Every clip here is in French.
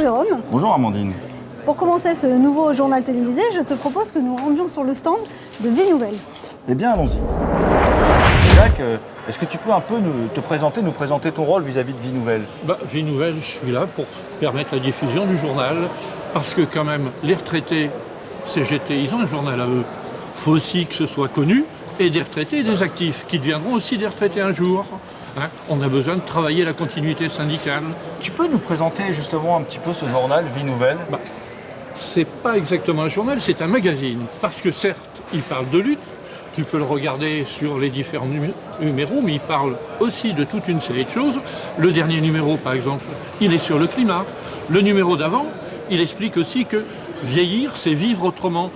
Jérôme. Bonjour Amandine. Pour commencer ce nouveau journal télévisé, je te propose que nous rendions sur le stand de Vie Nouvelle. Eh bien, allons-y. Jacques, est-ce que tu peux un peu nous présenter ton rôle vis-à-vis de Vie Nouvelle ? Vie Nouvelle, je suis là pour permettre la diffusion du journal, parce que quand même, les retraités CGT, ils ont un journal à eux. Il faut aussi que ce soit connu, et des retraités et des actifs, qui deviendront aussi des retraités un jour. On a besoin de travailler la continuité syndicale. Tu peux nous présenter justement un petit peu ce journal Vie Nouvelle ? C'est pas exactement un journal, c'est un magazine. Parce que certes, il parle de lutte, tu peux le regarder sur les différents numéros, mais il parle aussi de toute une série de choses. Le dernier numéro, par exemple, il est sur le climat. Le numéro d'avant, il explique aussi que vieillir, c'est vivre autrement.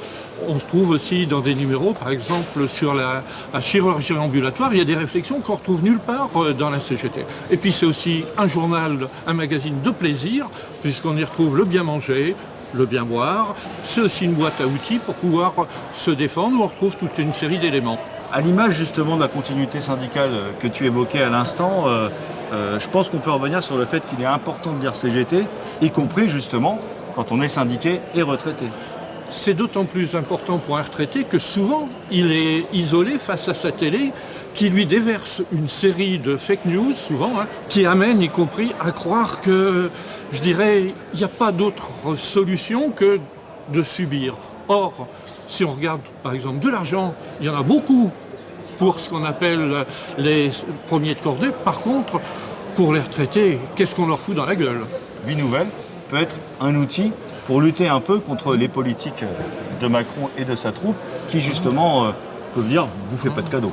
On se trouve aussi dans des numéros, par exemple, sur la chirurgie ambulatoire, il y a des réflexions qu'on retrouve nulle part dans la CGT. Et puis c'est aussi un journal, un magazine de plaisir, puisqu'on y retrouve le bien manger, le bien boire. C'est aussi une boîte à outils pour pouvoir se défendre, où on retrouve toute une série d'éléments. À l'image justement de la continuité syndicale que tu évoquais à l'instant, je pense qu'on peut revenir sur le fait qu'il est important de dire CGT, y compris justement quand on est syndiqué et retraité. C'est d'autant plus important pour un retraité que souvent il est isolé face à sa télé qui lui déverse une série de fake news, souvent, qui amène y compris à croire que, je dirais, il n'y a pas d'autre solution que de subir. Or, si on regarde par exemple de l'argent, il y en a beaucoup pour ce qu'on appelle les premiers de cordée. Par contre, pour les retraités, qu'est-ce qu'on leur fout dans la gueule ? Vie Nouvelle peut être un outil pour lutter un peu contre les politiques de Macron et de sa troupe qui justement peuvent dire « vous faites pas de cadeaux ».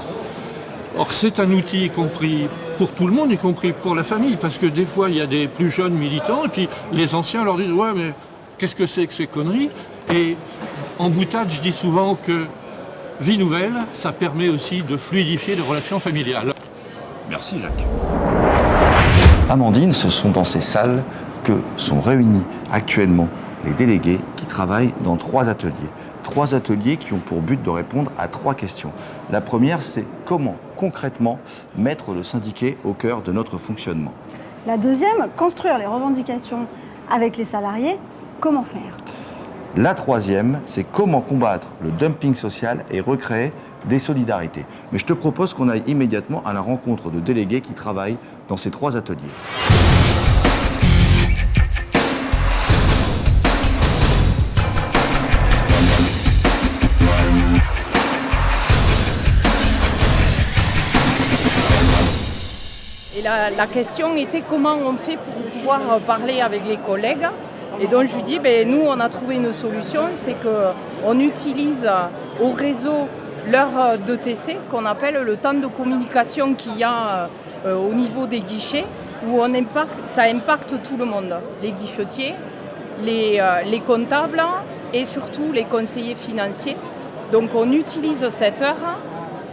Or c'est un outil y compris pour tout le monde, y compris pour la famille, parce que des fois il y a des plus jeunes militants et puis les anciens leur disent « ouais mais qu'est-ce que c'est que ces conneries ?» Et en boutade je dis souvent que Vie Nouvelle, ça permet aussi de fluidifier les relations familiales. Merci Jacques. Amandine, ce sont dans ces salles que sont réunis actuellement les délégués qui travaillent dans 3 ateliers. 3 ateliers qui ont pour but de répondre à 3 questions. La première, c'est comment concrètement mettre le syndiqué au cœur de notre fonctionnement. La deuxième, construire les revendications avec les salariés. Comment faire ? La troisième, c'est comment combattre le dumping social et recréer des solidarités. Mais je te propose qu'on aille immédiatement à la rencontre de délégués qui travaillent dans ces 3 ateliers. Et la question était comment on fait pour pouvoir parler avec les collègues. Et donc je lui dis, nous on a trouvé une solution, c'est qu'on utilise au réseau l'heure d'ETC, qu'on appelle le temps de communication qu'il y a au niveau des guichets, où ça impacte tout le monde, les guichetiers, les comptables et surtout les conseillers financiers. Donc on utilise cette heure.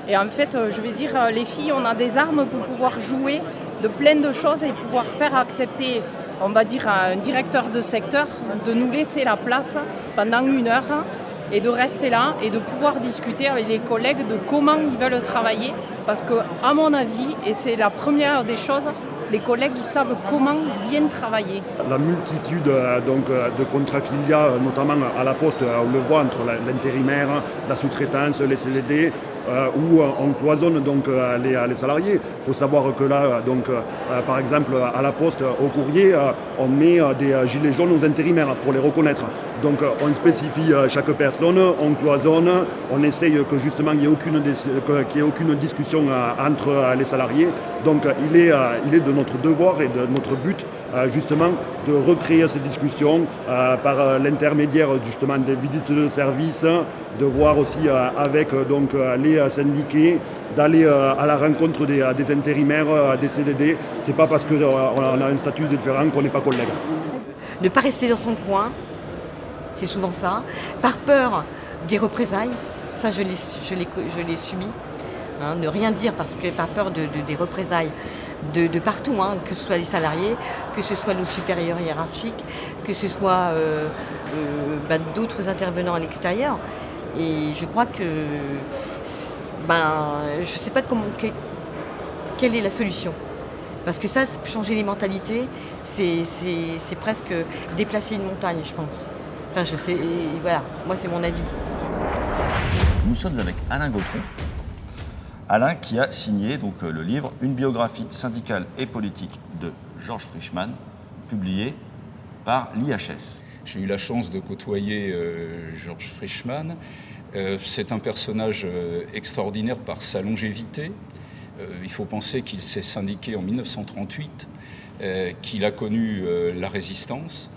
Et en fait, je vais dire, les filles, on a des armes pour pouvoir jouer de plein de choses et pouvoir faire accepter, on va dire, à un directeur de secteur de nous laisser la place pendant 1 heure et de rester là et de pouvoir discuter avec les collègues de comment ils veulent travailler. Parce qu'à mon avis, et c'est la première des choses, les collègues ils savent comment bien travailler. La multitude de contrats qu'il y a, notamment à la Poste, on le voit entre l'intérimaire, la sous-traitance, les CDD, où on cloisonne donc les salariés. Il faut savoir que là, par exemple, à la Poste, au courrier, on met des gilets jaunes aux intérimaires pour les reconnaître. Donc on spécifie chaque personne, on cloisonne, on essaye que justement il n'y ait aucune discussion entre les salariés. Donc il est de notre devoir et de notre but justement de recréer ces discussions par l'intermédiaire justement des visites de service, de voir aussi avec les syndiqués, d'aller à la rencontre des intérimaires, des CDD. C'est pas parce qu'on a un statut différent qu'on n'est pas collègue. Ne pas rester dans son coin, c'est souvent ça, par peur des représailles, ça je l'ai subi, ne rien dire parce que par peur des représailles de partout, que ce soit les salariés, que ce soit nos supérieurs hiérarchiques, que ce soit d'autres intervenants à l'extérieur. Et je crois que je ne sais pas quelle est la solution. Parce que ça, changer les mentalités, c'est presque déplacer une montagne, je pense. Enfin, je sais, voilà, moi c'est mon avis. Nous sommes avec Alain Gautron. Alain qui a signé donc, le livre « Une biographie syndicale et politique de Georges Frischmann », publié par l'IHS. J'ai eu la chance de côtoyer Georges Frischmann. C'est un personnage extraordinaire par sa longévité. Il faut penser qu'il s'est syndiqué en 1938, qu'il a connu la résistance,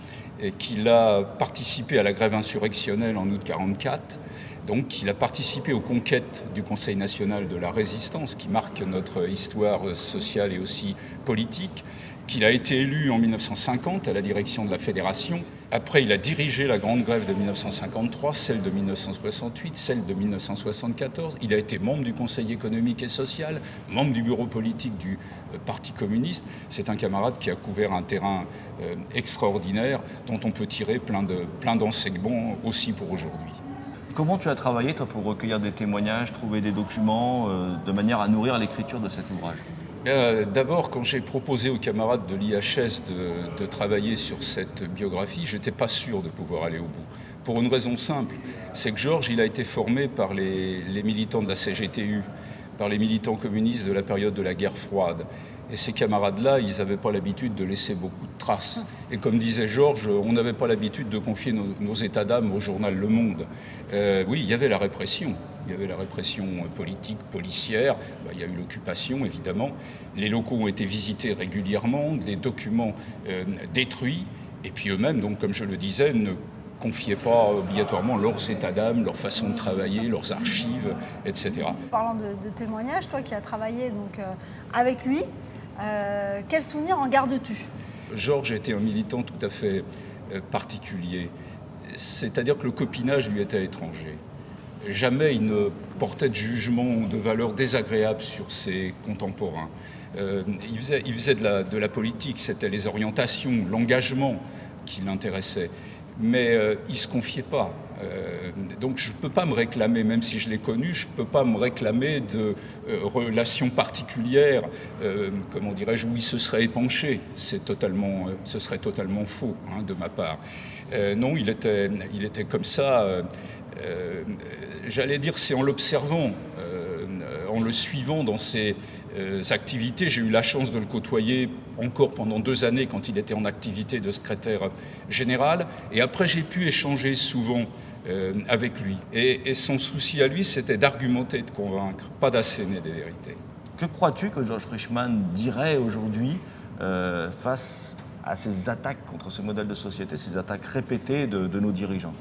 qu'il a participé à la grève insurrectionnelle en août 1944, donc qu'il a participé aux conquêtes du Conseil national de la résistance, qui marque notre histoire sociale et aussi politique, qu'il a été élu en 1950 à la direction de la Fédération. Après, il a dirigé la grande grève de 1953, celle de 1968, celle de 1974. Il a été membre du Conseil économique et social, membre du bureau politique du Parti communiste. C'est un camarade qui a couvert un terrain extraordinaire dont on peut tirer plein d'enseignements aussi pour aujourd'hui. Comment tu as travaillé, toi, pour recueillir des témoignages, trouver des documents, de manière à nourrir l'écriture de cet ouvrage ? D'abord, quand j'ai proposé aux camarades de l'IHS de travailler sur cette biographie, je n'étais pas sûr de pouvoir aller au bout. Pour une raison simple, c'est que Georges, il a été formé par les militants de la CGTU, par les militants communistes de la période de la guerre froide. Et ces camarades-là, ils n'avaient pas l'habitude de laisser beaucoup de traces. Et comme disait Georges, on n'avait pas l'habitude de confier nos états d'âme au journal Le Monde. Oui, il y avait la répression. Il y avait la répression politique, policière. Il y a eu l'occupation, évidemment. Les locaux ont été visités régulièrement, les documents détruits. Et puis eux-mêmes, donc, comme je le disais, ne confiaient pas obligatoirement leurs états d'âme, leur façon de travailler, leurs archives, etc. Parlant de témoignages, toi qui as travaillé donc, avec lui, quels souvenirs en gardes-tu ? Georges était un militant tout à fait particulier. C'est-à-dire que le copinage lui était étranger. Jamais il ne portait de jugement ou de valeur désagréable sur ses contemporains. Il faisait de la politique, c'était les orientations, l'engagement qui l'intéressait. Mais il ne se confiait pas. Donc je ne peux pas me réclamer, même si je l'ai connu, je ne peux pas me réclamer de relations particulières, comment dirais-je, où il se serait épanché. Ce serait totalement faux de ma part. Non, il était comme ça. J'allais dire, c'est en l'observant, en le suivant dans ses activités. J'ai eu la chance de le côtoyer encore pendant 2 années quand il était en activité de secrétaire général. Et après, j'ai pu échanger souvent avec lui. Et son souci à lui, c'était d'argumenter, de convaincre, pas d'asséner des vérités. Que crois-tu que Georges Frischmann dirait aujourd'hui face à ces attaques contre ce modèle de société, ces attaques répétées de nos dirigeants ?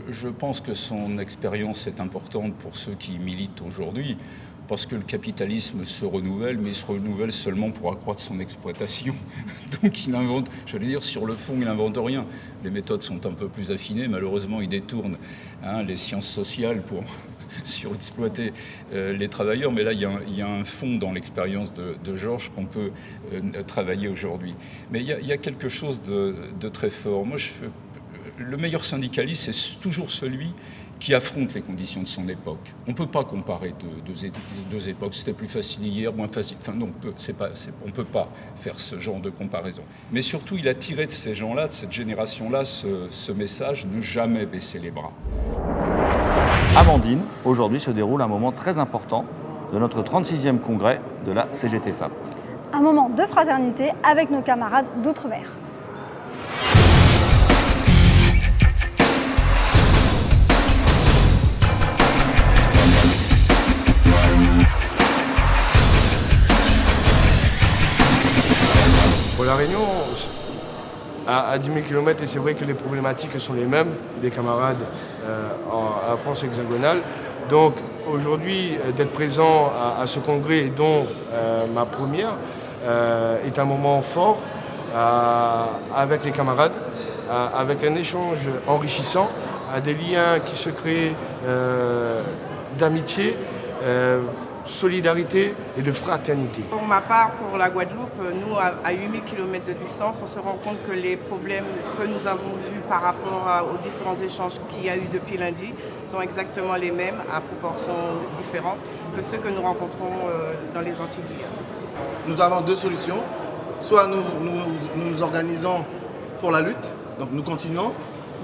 Je pense que son expérience est importante pour ceux qui militent aujourd'hui, parce que le capitalisme se renouvelle, mais il se renouvelle seulement pour accroître son exploitation. Donc il invente, j'allais dire, sur le fond, il n'invente rien. Les méthodes sont un peu plus affinées, malheureusement, il détourne les sciences sociales pour surexploiter les travailleurs. Mais là, il y a un fond dans l'expérience de Georges qu'on peut travailler aujourd'hui. Mais il y a quelque chose de très fort. Moi, le meilleur syndicaliste, c'est toujours celui qui affronte les conditions de son époque. On ne peut pas comparer deux époques. C'était plus facile hier, moins facile. Enfin, non, on ne peut pas faire ce genre de comparaison. Mais surtout, il a tiré de ces gens-là, de cette génération-là, ce message, ne jamais baisser les bras. À Mandine, aujourd'hui se déroule un moment très important de notre 36e congrès de la CGT Femmes. Un moment de fraternité avec nos camarades d'outre-mer. La Réunion, à 10 000 km, et c'est vrai que les problématiques sont les mêmes des camarades en France hexagonale. Donc aujourd'hui, d'être présent à ce congrès, dont ma première, est un moment fort avec les camarades, avec un échange enrichissant, des liens qui se créent d'amitié, solidarité et de fraternité. Pour ma part, pour la Guadeloupe, nous, à 8000 km de distance, on se rend compte que les problèmes que nous avons vus par rapport aux différents échanges qu'il y a eu depuis lundi sont exactement les mêmes, à proportions différentes, que ceux que nous rencontrons dans les Antilles. nous avons deux solutions. Soit nous organisons pour la lutte, donc nous continuons,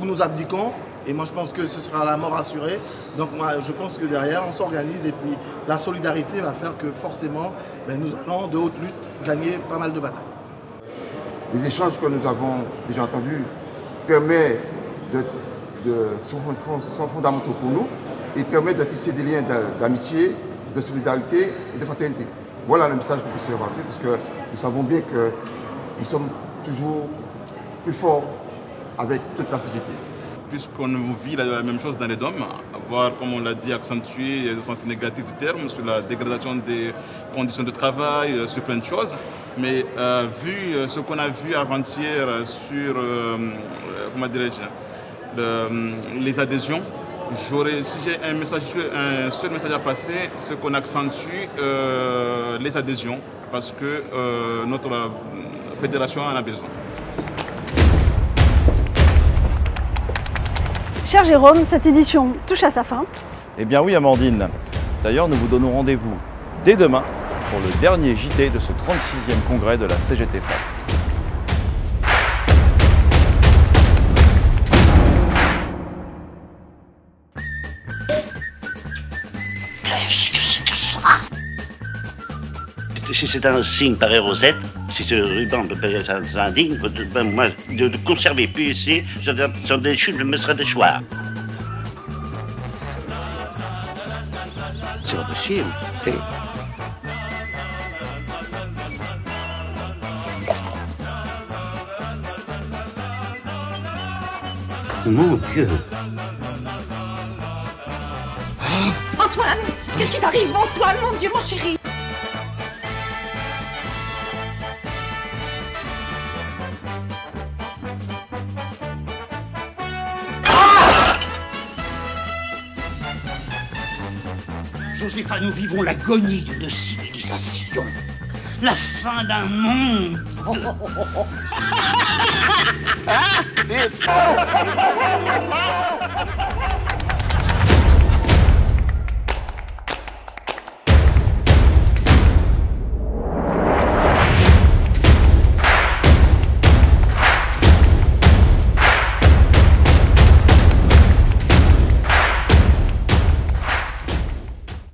ou nous abdiquons. Et moi, je pense que ce sera la mort assurée. Donc moi, je pense que derrière, on s'organise et puis la solidarité va faire que forcément, nous allons de haute lutte gagner pas mal de batailles. Les échanges que nous avons déjà entendus permettent sont fondamentaux pour nous et permettent de tisser des liens d'amitié, de solidarité et de fraternité. Voilà le message qu'on peut se faire partir, parce que nous savons bien que nous sommes toujours plus forts avec toute la société. Puisqu'on vit la même chose dans les DOM, voire, comme on l'a dit, accentuer le sens négatif du terme sur la dégradation des conditions de travail, sur plein de choses. Mais vu ce qu'on a vu avant-hier sur, comment dirais-je, les adhésions, si j'ai un seul message à passer, c'est qu'on accentue les adhésions, parce que notre fédération en a besoin. Cher Jérôme, cette édition touche à sa fin. Eh bien oui Amandine. D'ailleurs, nous vous donnons rendez-vous dès demain pour le dernier JT de ce 36e congrès de la CGT Femmes. Qu'est-ce que c'est que ça? Si c'est un signe pareil rosette, si ce ruban c'est indigne, moi, de conserver plus ici, sur des chutes, je me serais des choix. C'est pas possible. Hey. Mon Dieu. Antoine, qu'est-ce qui t'arrive, Antoine, mon Dieu, mon chéri? Josépha, nous vivons l'agonie d'une civilisation. La fin d'un monde.